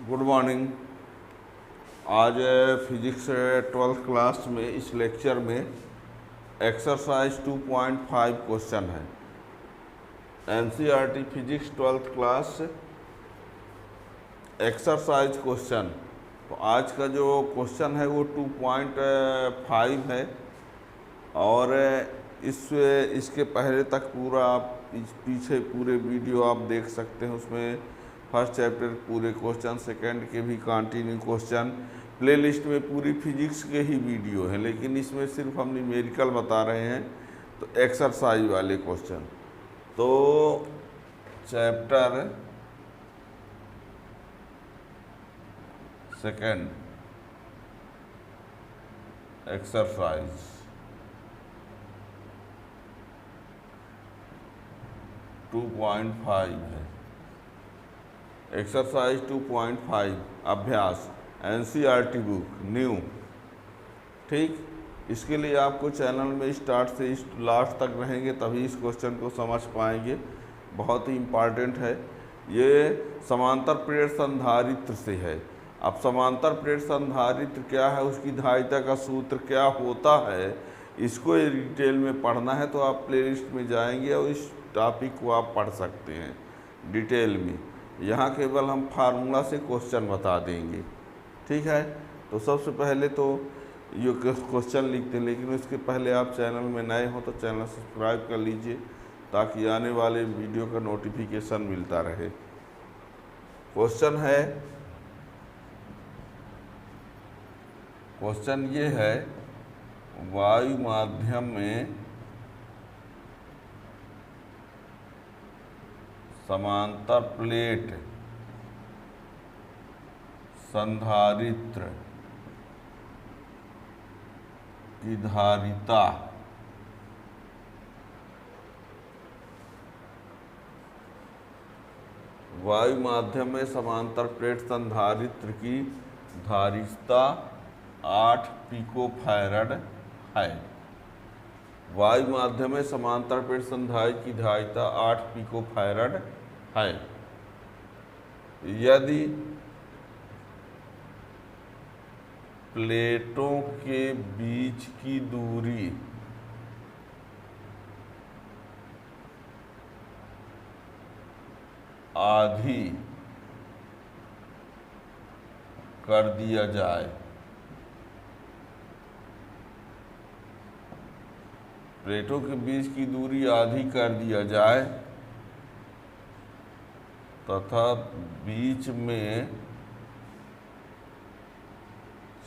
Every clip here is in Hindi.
Good morning. आज फिजिक्स 12th क्लास में इस लेक्चर में एक्सरसाइज 2.5 क्वेश्चन है। NCERT physics 12th class exercise question. तो आज का जो क्वेश्चन है वो 2.5 है और इसके पहले तक पूरा आप पीछे पूरे वीडियो आप देख सकते हैं। उसमें फर्स्ट चैप्टर पूरे क्वेश्चन, सेकंड के भी कंटिन्यू क्वेश्चन, प्लेलिस्ट में पूरी फिजिक्स के ही वीडियो है, लेकिन इसमें सिर्फ हम न्यूमेरिकल बता रहे हैं। तो एक्सरसाइज वाले क्वेश्चन, तो चैप्टर सेकंड एक्सरसाइज 2.5 है। एक्सरसाइज 2.5 अभ्यास एनसीईआरटी बुक न्यू। ठीक, इसके लिए आपको चैनल में स्टार्ट से लास्ट तक रहेंगे तभी इस क्वेश्चन को समझ पाएंगे। बहुत ही इम्पॉर्टेंट है। ये समांतर प्लेट संधारित्र से है। अब समांतर प्लेट संधारित्र क्या है, उसकी धारिता का सूत्र क्या होता है, इसको डिटेल में पढ़ना है तो आप प्लेलिस्ट में जाएंगे और इस टॉपिक को आप पढ़ सकते हैं डिटेल में। यहाँ केवल हम फार्मूला से क्वेश्चन बता देंगे। ठीक है, तो सबसे पहले तो ये क्वेश्चन लिखते हैं, लेकिन उसके पहले आप चैनल में नए हो तो चैनल सब्सक्राइब कर लीजिए ताकि आने वाले वीडियो का नोटिफिकेशन मिलता रहे। क्वेश्चन है, क्वेश्चन ये है, वायु माध्यम में समांतर प्लेट संधारित्र की धारिता वायु माध्यम में समांतर प्लेट संधारित्र की धारिता 8 पिकोफैरड है। वायु माध्यम में समांतर प्लेट संधारित्र की धारिता 8 पिकोफैरड है। यदि प्लेटों के बीच की दूरी आधी कर दिया जाए, प्लेटों के बीच की दूरी आधी कर दिया जाए तथा बीच में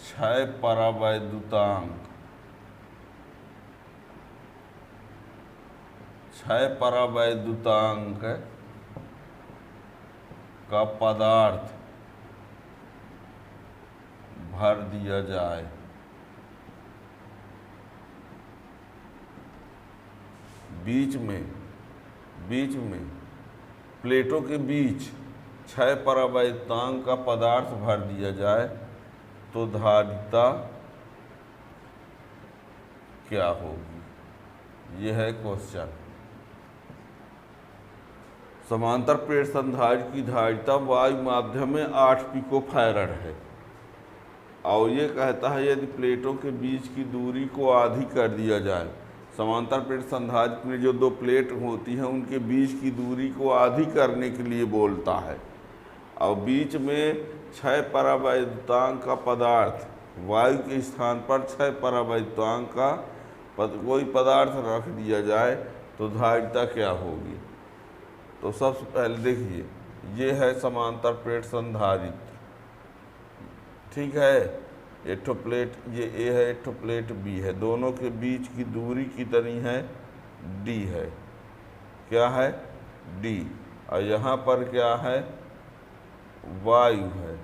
6 परावैद्युतांक का पदार्थ भर दिया जाए। बीच में प्लेटों के बीच 6 परावैद्युतांक का पदार्थ भर दिया जाए तो धारिता क्या होगी? यह है क्वेश्चन। समांतर प्लेट संधारित्र की धारिता वायु माध्यम में 8 पिकोफैरड है और ये कहता है यदि प्लेटों के बीच की दूरी को आधी कर दिया जाए। समांतर प्लेट संधारित्र में जो दो प्लेट होती हैं उनके बीच की दूरी को आधी करने के लिए बोलता है और बीच में 6 परावैद्युतांक का पदार्थ, वायु के स्थान पर 6 परावैद्युतांक का कोई पदार्थ रख दिया जाए तो धारिता क्या होगी? तो सबसे पहले देखिए, ये है समांतर प्लेट संधारित्र। ठीक है, एक ठो प्लेट ये ए है, एक ठो प्लेट बी है, दोनों के बीच की दूरी कितनी है? डी है। क्या है? डी। और यहाँ पर क्या है? वायु है।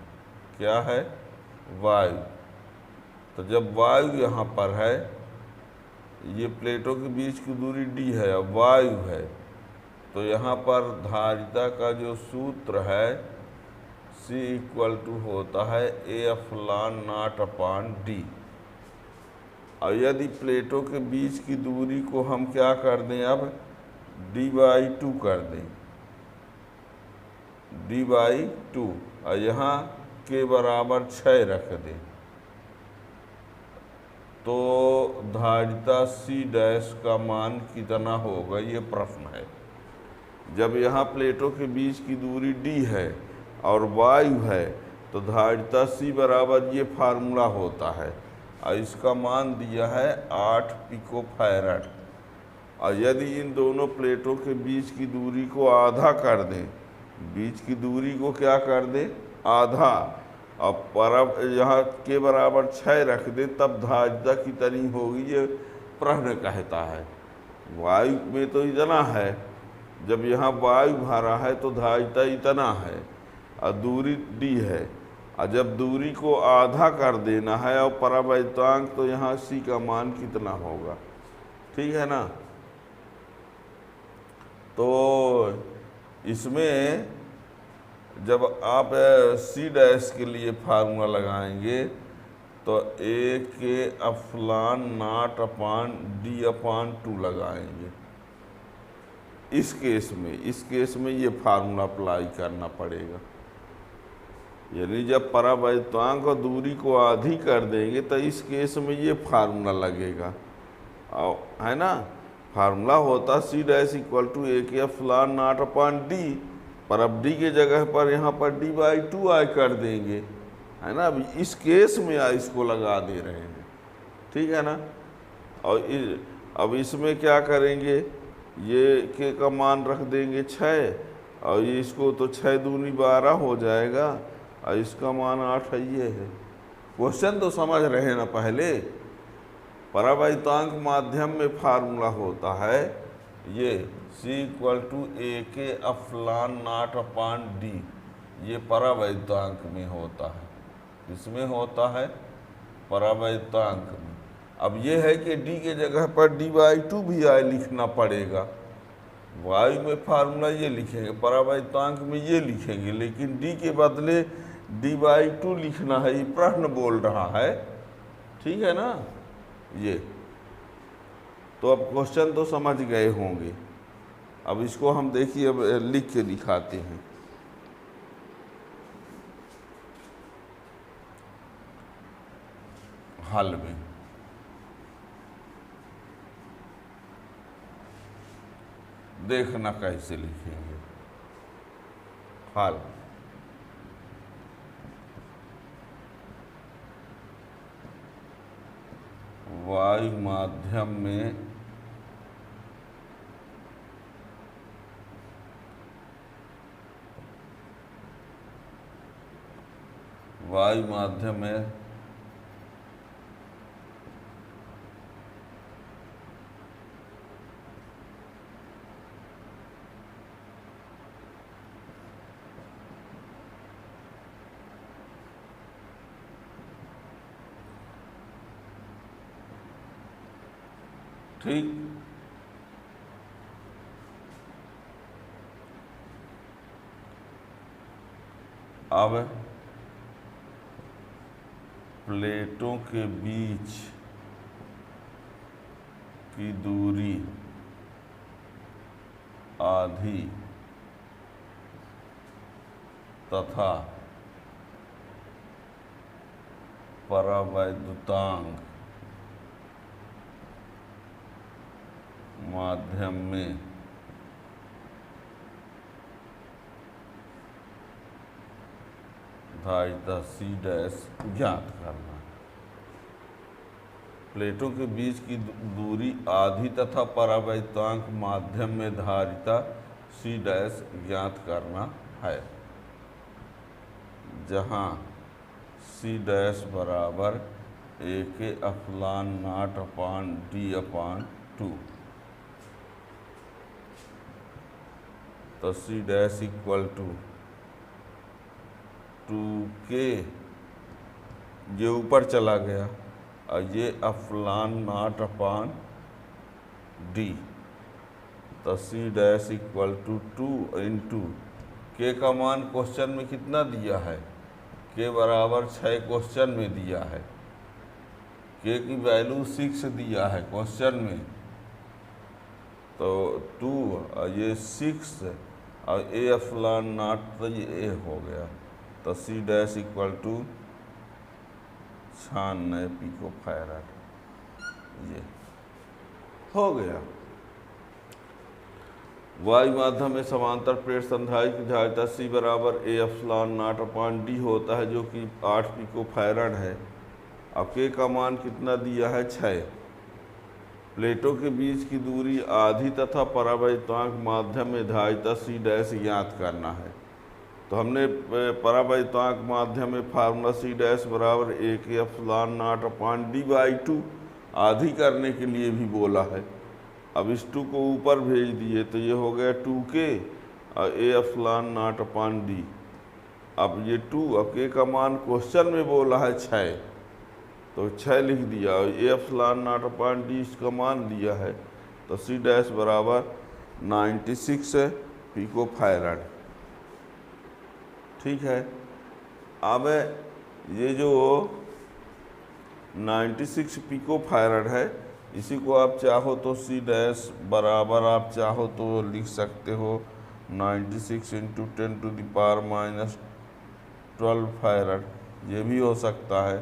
क्या है? वायु। तो जब वायु यहाँ पर है, ये प्लेटों के बीच की दूरी डी है और वायु है, तो यहाँ पर धारिता का जो सूत्र है C = होता है A∨0/d। और यदि प्लेटों के बीच की दूरी को हम क्या कर दें, अब d/2 कर दें, d/2। और यहाँ के बराबर 6 रख दें तो धारिता सी डैश का मान कितना होगा, ये प्रश्न है। जब यहाँ प्लेटों के बीच की दूरी d है और वायु है तो धारिता C बराबर ये फार्मूला होता है और इसका मान दिया है 8 पिको फैराड। और यदि इन दोनों प्लेटों के बीच की दूरी को आधा कर दें, बीच की दूरी को क्या कर दें, आधा, और परब यहाँ के बराबर 6 रख दें, तब धारिता कितनी होगी, ये प्रश्न कहता है। वायु में तो इतना है, जब यहाँ वायु भरा है तो धारिता इतना है और दूरी d है, और जब दूरी को आधा कर देना है और परावैद्युतांक तो यहाँ C का मान कितना होगा, ठीक है ना। तो इसमें जब आप C डैश के लिए फार्मूला लगाएंगे तो A के एप्सिलॉन नॉट अपान D/2 लगाएंगे। इस केस में ये फार्मूला अप्लाई करना पड़ेगा, यानी जब परावैद्युतांक और दूरी को आधी कर देंगे तो इस केस में ये फार्मूला लगेगा, और है ना। फार्मूला होता C dash equal to A के एप्सिलॉन नॉट अपान D, पर अब D के जगह पर यहाँ पर D/2 कर देंगे, है ना। अभी इस केस में इसको लगा दे रहे हैं, ठीक है ना। और अब इसमें क्या करेंगे, ये के का मान रख देंगे 6 और ये इसको तो 6 दूनी 12 हो जाएगा और इसका मान 8 है, ये है। क्वेश्चन तो समझ रहे हैं ना पहले। परावैद्युतांक माध्यम में फार्मूला होता है ये C इक्वल टू A के एप्सिलॉन नॉट अपान D, ये परावैद्युतांक में होता है। इसमें होता है परावैद्युतांक में। अब ये है कि D के जगह पर D/2 भी लिखना पड़ेगा। वायु में फार्मूला ये लिखेंगे, परावैद्युतांक में ये लिखेंगे, लेकिन D के बदले D/2 लिखना है, ये प्रश्न बोल रहा है, ठीक है ना। ये तो अब क्वेश्चन तो समझ गए होंगे। अब इसको हम देखिए, अब लिख के दिखाते हैं। हल में देखना कैसे लिखेंगे। हल वायु माध्यम में ठीक। अब प्लेटों के बीच की दूरी आधी तथा परावैद्युतांक माध्यम में धारिता C डैश ज्ञात करना। प्लेटों के बीच की दूरी आधी तथा परावैद्युतांक माध्यम में धारिता C डैश ज्ञात करना है, जहाँ C डैश बराबर A के एप्सिलॉन नॉट अपान D/2। तो C dash equal to 2K, ये ऊपर चला गया और ये एप्सिलॉन नॉट अपान D। तो C dash equal to 2 into K का मान क्वेश्चन में कितना दिया है, K बराबर 6 क्वेश्चन में दिया है। K की वैल्यू 6 दिया है क्वेश्चन में, तो 2 और ये 6 और A एप्सिलॉन नॉट, तो ये A हो गया। तो C dash equal to 96 pico farad. ये हो गया। वायु माध्यम में समांतर प्लेट संधारित्र की धारिता C बराबर A epsilon not upon D होता है, जो कि 8 पिको फैराड है। अब K का मान कितना दिया है? 6। प्लेटों के बीच की दूरी आधी तथा परावैद्युतांक माध्यम में धारिता C डैश ज्ञात करना है। तो हमने परावैद्युतांक माध्यम में फार्मूला C डैश बराबर 1 एप्सिलॉन नॉट अपॉन D/2 आधी करने के लिए भी बोला है। अब इस 2 को ऊपर भेज दिए तो ये हो गया 2K और A epsilon not upon D। अब ये 2, अब K का मान क्वेश्चन में बोला है 6, तो 6 लिख दिया और A epsilon not upon D इसका मान दिया है। तो C डैश बराबर 96 पिको फैराड। ठीक है। अब ये जो 96 पिको फैराड है, इसी को आप चाहो तो C डैश बराबर आप चाहो तो लिख सकते हो 96 इंटू 10⁻⁻12 फैराड। ये भी हो सकता है।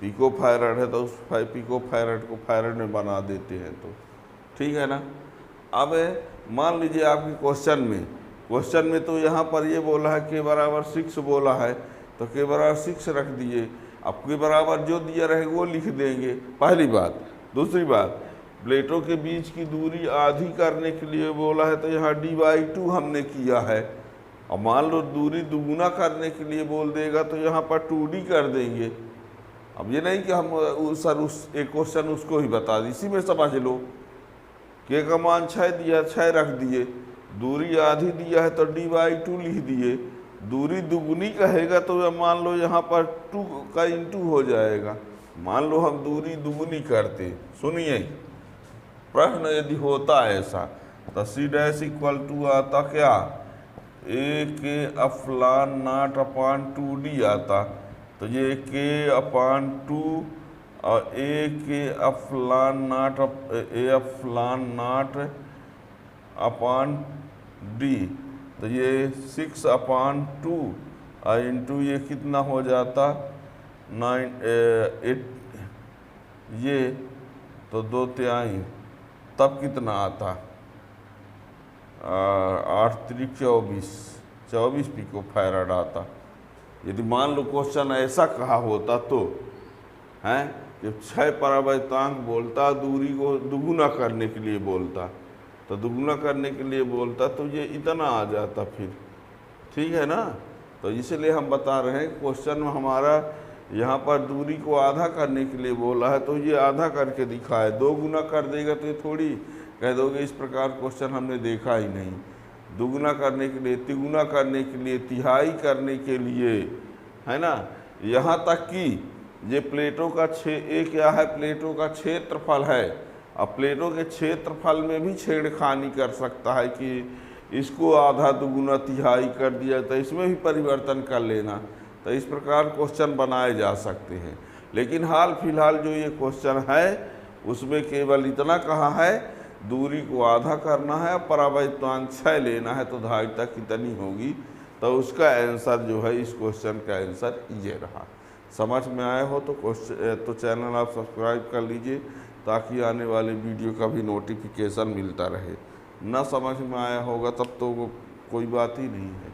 पिको फैराड है तो उस पिको फैराड को फैराड में बना देते हैं, तो ठीक है ना। अब मान लीजिए आपके क्वेश्चन में तो यहाँ पर ये बोला है K बराबर 6 बोला है, तो K बराबर 6 रख दिए। अब K बराबर जो दिया रहेगा वो लिख देंगे, पहली बात। दूसरी बात, प्लेटों के बीच की दूरी आधी करने के लिए बोला है, तो यहाँ D/2 हमने किया है। और मान लो दूरी दुगुना करने के लिए बोल देगा तो यहाँ पर 2D कर देंगे। अब ये नहीं कि हम एक क्वेश्चन उसको ही बता दी, इसी में समझ लो। K का मान 6 दिया, 6 रख दिए। दूरी आधी दिया है तो D/2 लिख दिए। दूरी दुगुनी कहेगा तो मान लो यहाँ पर 2 का इंटू हो जाएगा। मान लो हम दूरी दुगुनी करते, सुनिए प्रश्न यदि होता ऐसा, तो C डैश इक्वल टू आता क्या? A K epsilon not upon 2D आता। तो ये K अपॉन 2 और A K epsilon not upon D, तो ये 6 अपॉन 2 और इंटू ये कितना हो जाता 8, ये तो 2 तिहाई, तब कितना आता 8 3 24 पिको फैराड आता। यदि मान लो क्वेश्चन ऐसा कहा होता तो हैं कि 6 परावैद्युतांक बोलता, दूरी को दुगुना करने के लिए बोलता, तो दुगुना करने के लिए बोलता तो ये इतना आ जाता फिर, ठीक है ना। तो इसलिए हम बता रहे हैं क्वेश्चन में हमारा यहाँ पर दूरी को आधा करने के लिए बोला है, तो ये आधा करके दिखाए। 2 गुना कर देगा तो ये थोड़ी कह दोगे इस प्रकार क्वेश्चन हमने देखा ही नहीं। दुगुना करने के लिए, तिगुना करने के लिए, तिहाई करने के लिए, है ना। यहाँ तक कि ये प्लेटों का क्या है? प्लेटों का क्षेत्रफल है। अब प्लेटों के क्षेत्रफल में भी छेड़खानी कर सकता है कि इसको आधा दुगुना तिहाई कर दिया, तो इसमें भी परिवर्तन कर लेना। तो इस प्रकार क्वेश्चन बनाए जा सकते हैं। लेकिन हाल फिलहाल जो ये क्वेश्चन है उसमें केवल इतना कहा है दूरी को आधा करना है, परावैद्युतांक 6 लेना है, तो धारिता कितनी होगी। तो उसका आंसर जो है इस क्वेश्चन का आंसर ये रहा। समझ में आया हो तो चैनल आप सब्सक्राइब कर लीजिए, ताकि आने वाले वीडियो का भी नोटिफिकेशन मिलता रहे। ना समझ में आया होगा तब तो कोई बात ही नहीं है।